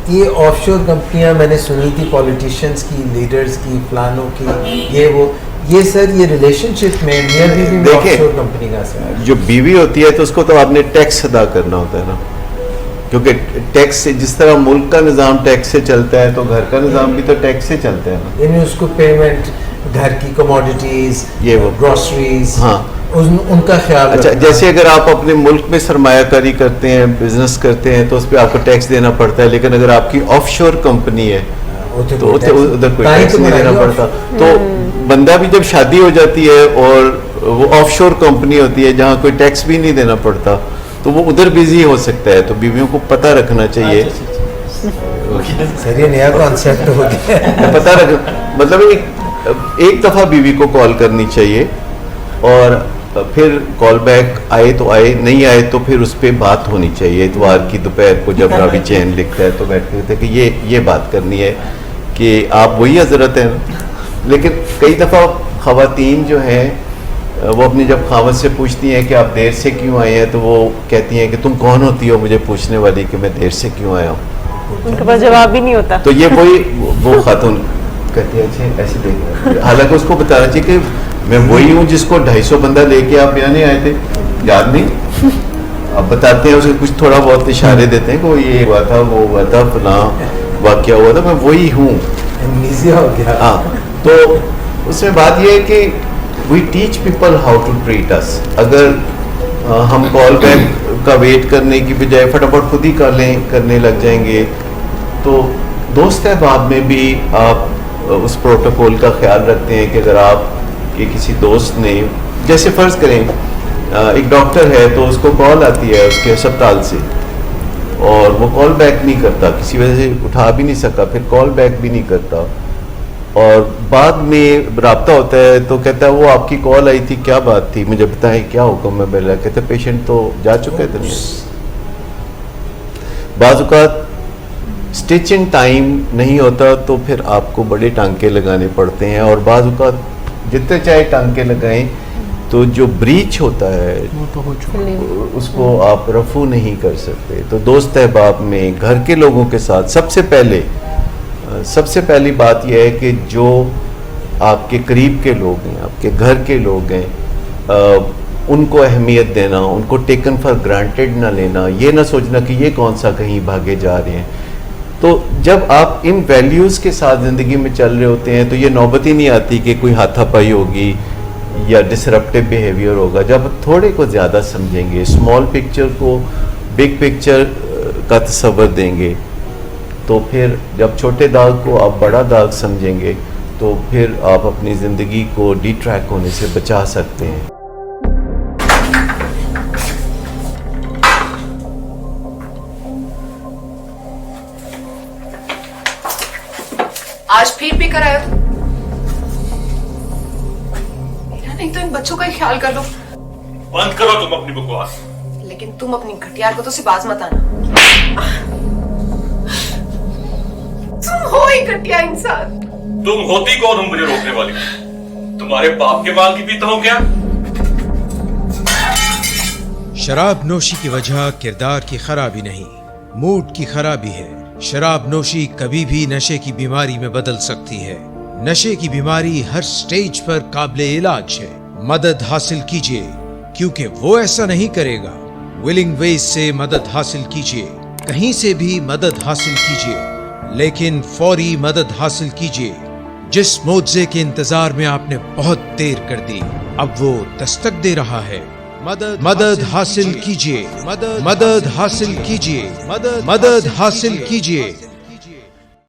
یہ آف شور کمپنیاں میں نے سنی تھی پولیٹیشینس کی، لیڈرز کی، فلانوں کی، یہ سر یہ ریلیشن شپ میں میاں بیوی میں آف شور کمپنی کا اثر جو بیوی ہوتی ہے تو اس کو تو آپ نے ٹیکس ادا کرنا ہوتا ہے نا، کیونکہ ٹیکس سے جس طرح ملک کا نظام ٹیکس سے چلتا ہے تو گھر کا نظام بھی تو ٹیکس سے چلتا ہے نا، یعنی اس کو پیمنٹ گھر کی کموڈیٹیز، یہ وہ گروسریز، ہاں ان کا خیال. اچھا جیسے اگر آپ اپنے ملک میں سرمایہ کاری کرتے ہیں، بزنس کرتے ہیں تو اس پہ آپ کو ٹیکس دینا پڑتا ہے، لیکن اگر آپ کی آف شور کمپنی ہے تو ادھر کوئی ٹیکس نہیں دینا پڑتا. تو بندہ بھی جب شادی ہو جاتی ہے اور وہ آف شور کمپنی ہوتی ہے جہاں کوئی ٹیکس بھی نہیں دینا پڑتا تو وہ ادھر بزی ہو سکتا ہے. تو بیویوں کو پتہ رکھنا چاہیے. سر یہ نیا کانسیپٹ ہو گیا. پتہ رکھ مطلب ایک دفعہ بیوی کو کال کرنی چاہیے اور پھر کال بیک آئے تو آئے، نہیں آئے تو پھر اس پہ بات ہونی چاہیے. اتوار کی دوپہر کو جب راوی چین لکھتا ہے تو بیٹھ کے کہتے ہیں کہ یہ بات کرنی ہے کہ آپ وہی حضرت ہیں. لیکن کئی دفعہ خواتین جو ہیں وہ اپنی جب خاوند سے پوچھتی ہیں کہ آپ دیر سے کیوں آئے ہیں تو وہ کہتی ہیں کہ تم کون ہوتی ہو مجھے پوچھنے والی کہ میں دیر سے کیوں آیا ہوں. ان کے پاس جواب بھی نہیں ہوتا. تو یہ وہ خاتون کہتی ہے اچھا ایسے دیکھ، حالانکہ اس کو بتانا چاہیے کہ میں وہی ہوں جس کو 250 بندہ لے کے آپ یہاں نہیں آئے تھے، یاد نہیں؟ اب بتاتے ہیں اسے کچھ تھوڑا بہت اشارے دیتے ہیں کہ وہ یہ ہوا تھا، وہ ہوا تھا، فلاں واقعہ ہوا تھا، میں وہی ہوں. ہو گیا. ہاں تو اس میں بات یہ ہے کہ we teach people how to treat us. اگر ہم کال بیک کا ویٹ کرنے کی بجائے فٹافٹ خود ہی کرنے لگ جائیں گے تو دوست احباب میں بھی آپ اس پروٹوکول کا خیال رکھتے ہیں کہ اگر آپ کے کسی دوست نے، جیسے فرض کریں ایک ڈاکٹر ہے تو اس کو کال آتی ہے اس کے ہسپتال سے اور وہ کال بیک نہیں کرتا، کسی وجہ سے اٹھا بھی نہیں سکا، پھر کال بیک بھی نہیں کرتا اور بعد میں رابطہ ہوتا ہے تو کہتا ہے وہ آپ کی کال آئی تھی، کیا بات تھی، مجھے بتائیں کیا حکم ہے میرا. کہتے ہیں پیشنٹ تو جا چکے تھے. بعض اوقات اسٹچ ان ٹائم نہیں ہوتا تو پھر آپ کو بڑے ٹانکے لگانے پڑتے ہیں اور بعض اوقات جتنے چاہے ٹانکے لگائیں تو جو بریچ ہوتا ہے اس کو آپ رفع نہیں کر سکتے. تو دوست احباب میں گھر کے لوگوں کے ساتھ سب سے پہلی بات یہ ہے کہ جو آپ کے قریب کے لوگ ہیں، آپ کے گھر کے لوگ ہیں، ان کو اہمیت دینا، ان کو ٹیکن فار گرانٹیڈ نہ لینا، یہ نہ سوچنا کہ یہ کون سا کہیں بھاگے جا رہے ہیں. تو جب آپ ان ویلیوز کے ساتھ زندگی میں چل رہے ہوتے ہیں تو یہ نوبت ہی نہیں آتی کہ کوئی ہاتھا پائی ہوگی یا ڈسرپٹیو بیہیویئر ہوگا. جب تھوڑے کو زیادہ سمجھیں گے، اسمال پکچر کو بگ پکچر کا تصور دیں گے تو پھر جب چھوٹے داغ کو آپ بڑا داغ سمجھیں گے تو پھر آپ اپنی زندگی کو ڈی ٹریک ہونے سے بچا سکتے ہیں. آج پھر بھی کرایا نہیں تو ان بچوں کا ہی خیال کر لو. بند کرو تم اپنی بکواس. لیکن تم اپنی گھٹیا کو تو سے باز مت آنا. تم ہو ہی گھٹیا انسان. تم ہوتی کون ہو مجھے روکنے والی؟ تمہارے باپ کے بال کی پیتا ہوں کیا؟ شراب نوشی کی وجہ کردار کی خرابی نہیں، موڈ کی خرابی ہے. شراب نوشی کبھی بھی نشے کی بیماری میں بدل سکتی ہے. نشے کی بیماری ہر سٹیج پر قابل علاج ہے. مدد حاصل کیجیے کیونکہ وہ ایسا نہیں کرے گا. ولنگ ویز سے مدد حاصل کیجیے، کہیں سے بھی مدد حاصل کیجیے، لیکن فوری مدد حاصل کیجیے. جس معجزے کے انتظار میں آپ نے بہت دیر کر دی اب وہ دستک دے رہا ہے. مدد حاصل کیجیے، مدد حاصل کیجیے، مدد حاصل کیجیے.